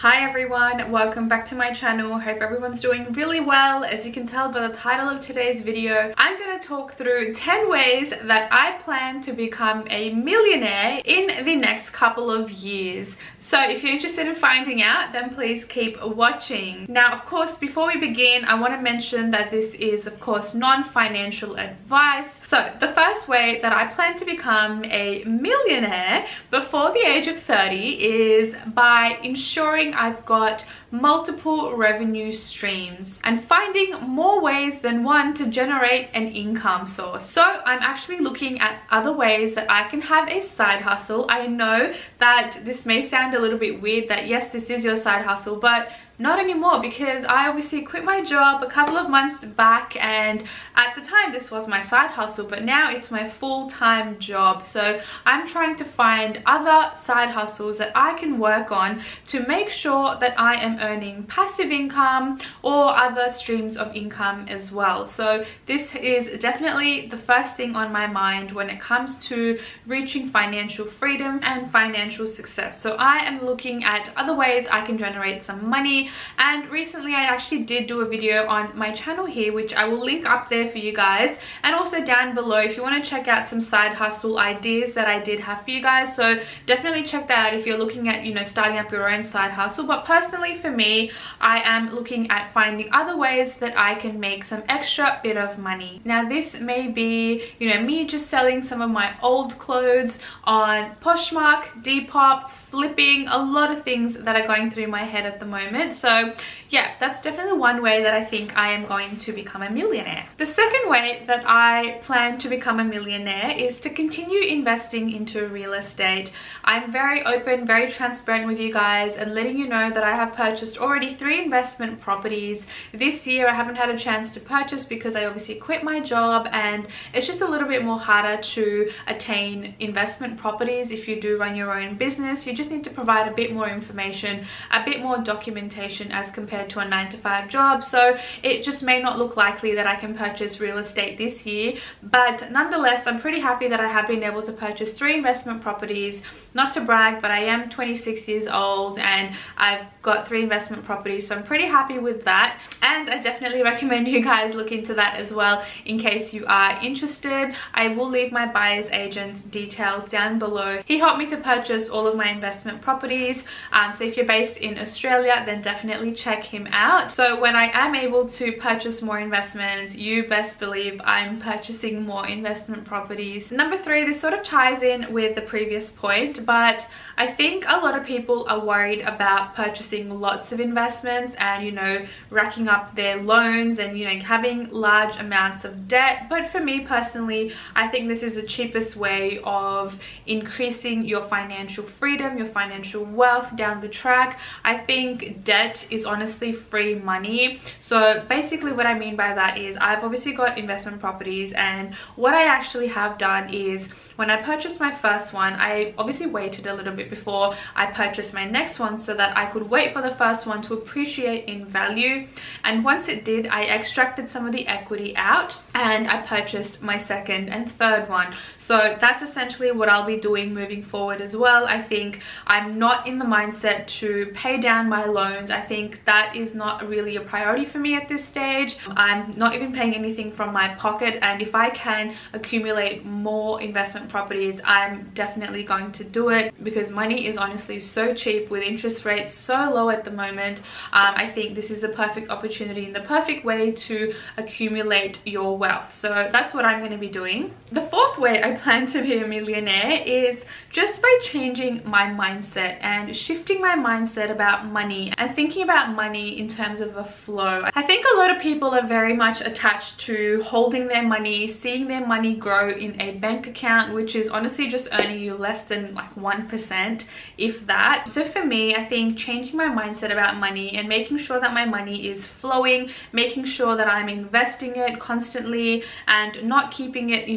Hi everyone, welcome back to my channel. Hope everyone's doing really well. As you can tell by the title of today's video, I'm going to talk through 10 ways that I plan to become a millionaire in the next couple of years. So if you're interested in finding out, then please keep watching. Now, of course, before we begin, I want to mention that this is, of course, non-financial advice. So the first way that I plan to become a millionaire before the age of 30 is by ensuring I've got multiple revenue streams and finding more ways than one to generate an income source. So I'm actually looking at other ways that I can have a side hustle. I know that this may sound a little bit weird that yes, this is your side hustle, but not anymore, because I obviously quit my job a couple of months back, and at the time this was my side hustle, but now it's my full-time job. So I'm trying to find other side hustles that I can work on to make sure that I am earning passive income or other streams of income as well. So this is definitely the first thing on my mind when it comes to reaching financial freedom and financial success. So I am looking at other ways I can generate some money. And recently I actually did do a video on my channel here, which I will link up there for you guys, and also down below if you want to check out some side hustle ideas that I did have for you guys. So definitely check that out if you're looking at, starting up your own side hustle. But personally for me, I am looking at finding other ways that I can make some extra bit of money. Now this may be, me just selling some of my old clothes on Poshmark, Depop, flipping, a lot of things that are going through my head at the moment. So yeah, that's definitely one way that I think I am going to become a millionaire. The second way that I plan to become a millionaire is to continue investing into real estate. I'm very open, very transparent with you guys and letting you know that I have purchased already 3 investment properties. This year I haven't had a chance to purchase because I obviously quit my job, and it's just a little bit more harder to attain investment properties if you do run your own business. You just need to provide a bit more information, a bit more documentation as compared to a 9-to-5 job. So it just may not look likely that I can purchase real estate this year, but nonetheless I'm pretty happy that I have been able to purchase 3 investment properties. Not to brag, but I am 26 years old and I've got 3 investment properties, so I'm pretty happy with that, and I definitely recommend you guys look into that as well in case you are interested. I will leave my buyer's agent's details down below. He helped me to purchase all of my investment properties, so if you're based in Australia then definitely check him out. So when I am able to purchase more investments, you best believe I'm purchasing more investment properties. Number 3, this sort of ties in with the previous point, but I think a lot of people are worried about purchasing lots of investments and racking up their loans and having large amounts of debt. But for me personally, I think this is the cheapest way of increasing your financial freedom, your financial wealth down the track. I think debt is honestly free money. So basically what I mean by that is I've obviously got investment properties, and what I actually have done is when I purchased my first one, I obviously waited a little bit before I purchased my next one so that I could wait for the first one to appreciate in value. And once it did, I extracted some of the equity out and I purchased my second and third one. So that's essentially what I'll be doing moving forward as well. I think I'm not in the mindset to pay down my loans. I think that is not really a priority for me at this stage. I'm not even paying anything from my pocket, and if I can accumulate more investment properties, I'm definitely going to do it because money is honestly so cheap with interest rates so low at the moment. I think this is a perfect opportunity and the perfect way to accumulate your wealth. So that's what I'm going to be doing. The fourth way I plan to be a millionaire is just by changing my mindset and shifting my mindset about money and thinking about money in terms of a flow. I think a lot of people are very much attached to holding their money, seeing their money grow in a bank account, which is honestly just earning you less than like 1%, if that. So for me, I think changing my mindset about money and making sure that my money is flowing, making sure that I'm investing it constantly and not keeping it,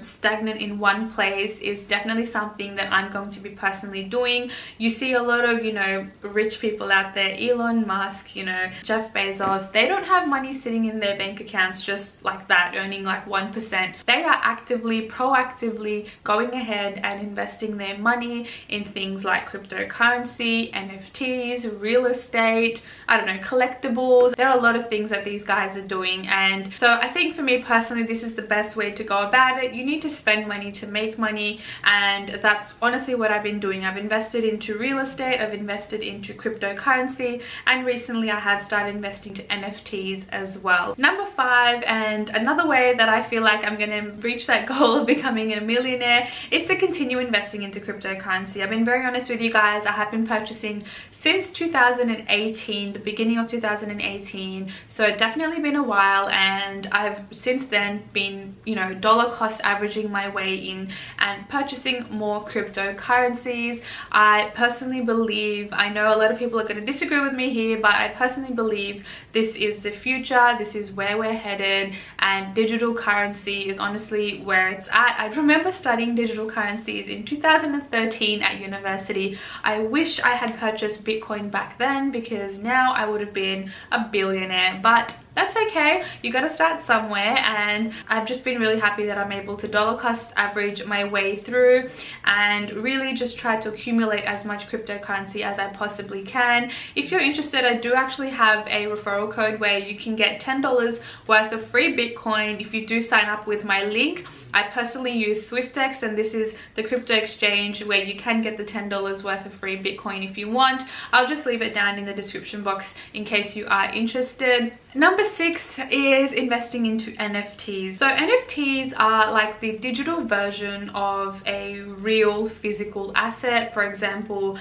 stagnant in one place is definitely something that I'm going to be personally doing. doing. You see a lot of, you know, rich people out there, Elon Musk, you know, Jeff Bezos. They don't have money sitting in their bank accounts just like that, earning like 1%. They are actively, proactively going ahead and investing their money in things like cryptocurrency, NFTs, real estate, I don't know, collectibles. There are a lot of things that these guys are doing, and so I think for me personally, this is the best way to go about it. You need to spend money to make money, and that's honestly what I've been doing. I've invested into real estate, I've invested into cryptocurrency, and recently I have started investing to NFTs as well. Number 5, and another way that I feel like I'm gonna reach that goal of becoming a millionaire, is to continue investing into cryptocurrency. I've been very honest with you guys. I have been purchasing since 2018, the beginning of 2018, so it's definitely been a while, and I've since then been, you know, dollar cost averaging my way in and purchasing more cryptocurrencies. I personally believe, I know a lot of people are going to disagree with me here, but I personally believe this is the future, this is where we're headed, and digital currency is honestly where it's at. I remember studying digital currencies in 2013 at university. I wish I had purchased Bitcoin back then, because now I would have been a billionaire, but that's okay. You got to start somewhere, and I've just been really happy that I'm able to dollar cost average my way through and really just try to accumulate as much cryptocurrency as I possibly can. If you're interested, I do actually have a referral code where you can get $10 worth of free Bitcoin if you do sign up with my link. I personally use SwiftX, and this is the crypto exchange where you can get the $10 worth of free Bitcoin if you want. I'll just leave it down in the description box in case you are interested. Number 6 is investing into NFTs. So NFTs are like the digital version of a real physical asset. For example,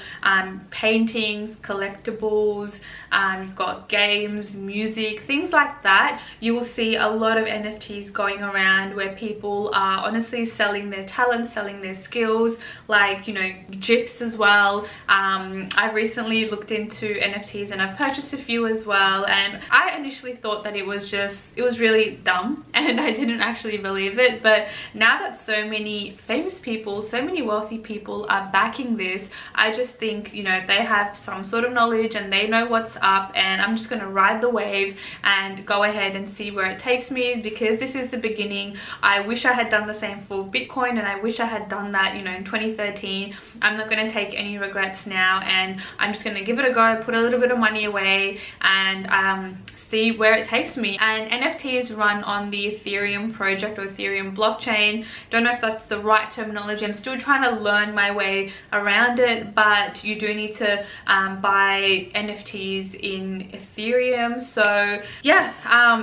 paintings, collectibles, you've got games, music, things like that. You will see a lot of NFTs going around where people are honestly selling their talents, selling their skills, like, you know, GIFs as well. I've recently looked into NFTs and I've purchased a few as well, and I initially thought that it was really dumb and I didn't actually believe it, but now that so many famous people, so many wealthy people are backing this, I just think, you know, they have some sort of knowledge and they know what's up, and I'm just gonna ride the wave and go ahead and see where it takes me, because this is the beginning. I wish I had done the same for Bitcoin, and I wish I had done that, you know, in 2013. I'm not going to take any regrets now, and I'm just going to give it a go, put a little bit of money away, and see where it takes me. And NFTs run on the Ethereum project or Ethereum blockchain. Don't know if that's the right terminology. I'm still trying to learn my way around it, but you do need to buy NFTs in Ethereum. So yeah,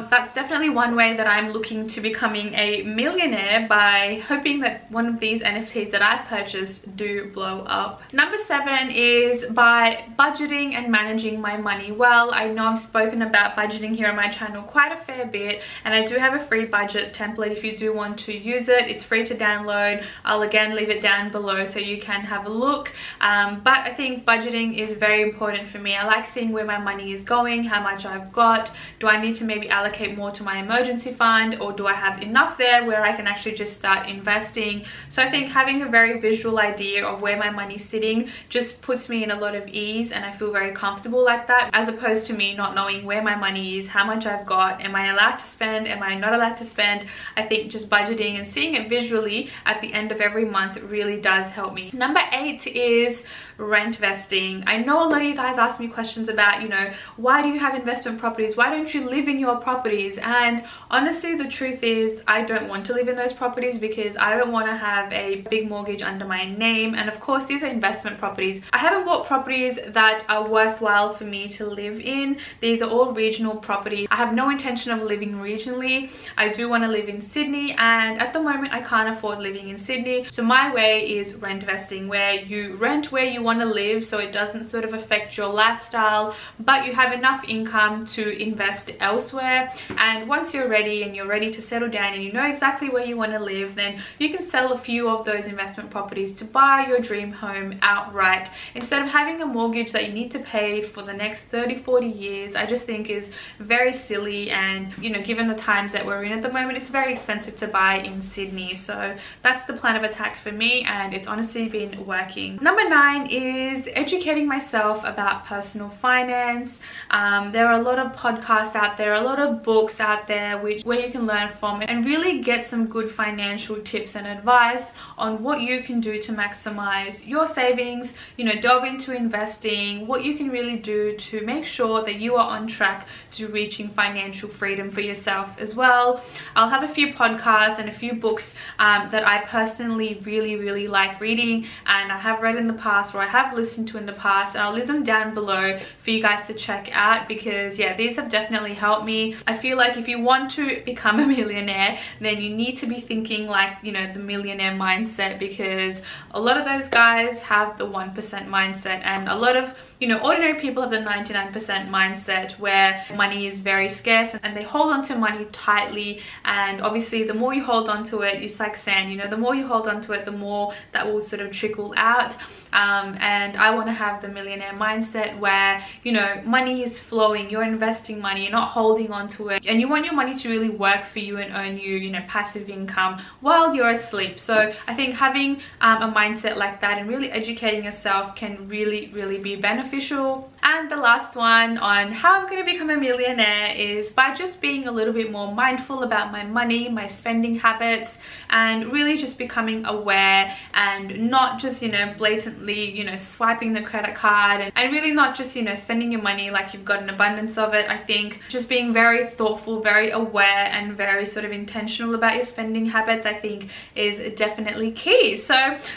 that's definitely one way that I'm looking to becoming a millionaire, by hoping that one of these NFTs that I've purchased do blow up. Number 7 is by budgeting and managing my money well. I know I've spoken about budgeting here on my channel quite a fair bit, and I do have a free budget template if you do want to use it. It's free to download. I'll again leave it down below so you can have a look. But I think budgeting is very important for me. I like seeing where my money is going, how much I've got. Do I need to maybe allocate more to my emergency fund, or do I have enough there where I can actually just start investing? So I think having a very visual idea of where my money's sitting just puts me in a lot of ease, and I feel very comfortable like that, as opposed to me not knowing where my money is, how much I've got, am I allowed to spend, am I not allowed to spend. I think just budgeting and seeing it visually at the end of every month really does help me. Number 8 is rent vesting. I know a lot of you guys ask me questions about, you know, why do you have investment properties? Why don't you live in your properties? And honestly, the truth is I don't want to live in those properties, because I don't want to have a big mortgage under my name. And of course, these are investment properties. I haven't bought properties that are worthwhile for me to live in. These are all regional properties. I have no intention of living regionally. I do want to live in Sydney, and at the moment I can't afford living in Sydney. So my way is rent vesting, where you rent where you want to live so it doesn't sort of affect your lifestyle, but you have enough income to invest elsewhere. And once you're ready and you're ready to settle down and you know exactly where you want to live, then you can sell a few of those investment properties to buy your dream home outright, instead of having a mortgage that you need to pay for the next 30-40 years. I just think is very silly, and you know, given the times that we're in at the moment, it's very expensive to buy in Sydney. So that's the plan of attack for me, and it's honestly been working. Number 9 is educating myself about personal finance. There are a lot of podcasts out there, a lot of books out there where you can learn from and really get some good financial tips and advice on what you can do to maximize your savings, you know, delve into investing, what you can really do to make sure that you are on track to reaching financial freedom for yourself as well. I'll have a few podcasts and a few books that I personally really like reading, and I have read in the past or I have listened to in the past, and I'll leave them down below for you guys to check out, because yeah, these have definitely helped me. I feel like if you want to become a millionaire, then you need to be thinking like, you know, the millionaire mindset, because a lot of those guys have the 1% mindset, and a lot of, you know, ordinary people have the 99% mindset where money is very scarce and they hold on to money tightly. And obviously the more you hold on to it, it's like sand, you know, the more you hold on to it, the more that will sort of trickle out. And I want to have the millionaire mindset where, you know, money is flowing, you're investing money, you're not holding on to it, and you want your money to really work for you and earn you, you know, passive income while you're asleep. So I think having a mindset like that and really educating yourself can really be beneficial. And the last one on how I'm going to become a millionaire is by just being a little bit more mindful about my money, my spending habits, and really just becoming aware and not just, you know, blatantly, you know, swiping the credit card, and really not just, you know, spending your money like you've got an abundance of it. I think just being very thoughtful, very aware, and very sort of intentional about your spending habits, I think is definitely key. So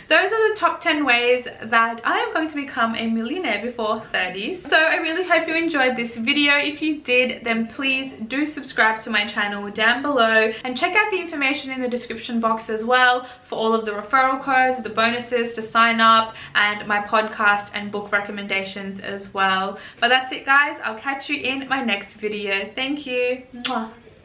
those are the top 10 ways that I am going to become a millionaire before 30. So I really hope you enjoyed this video. If you did, then please do subscribe to my channel down below, and check out the information in the description box as well for all of the referral codes, the bonuses to sign up, and my podcast and book recommendations as well. But that's it guys, I'll catch you in my next video. Thank you. Mwah.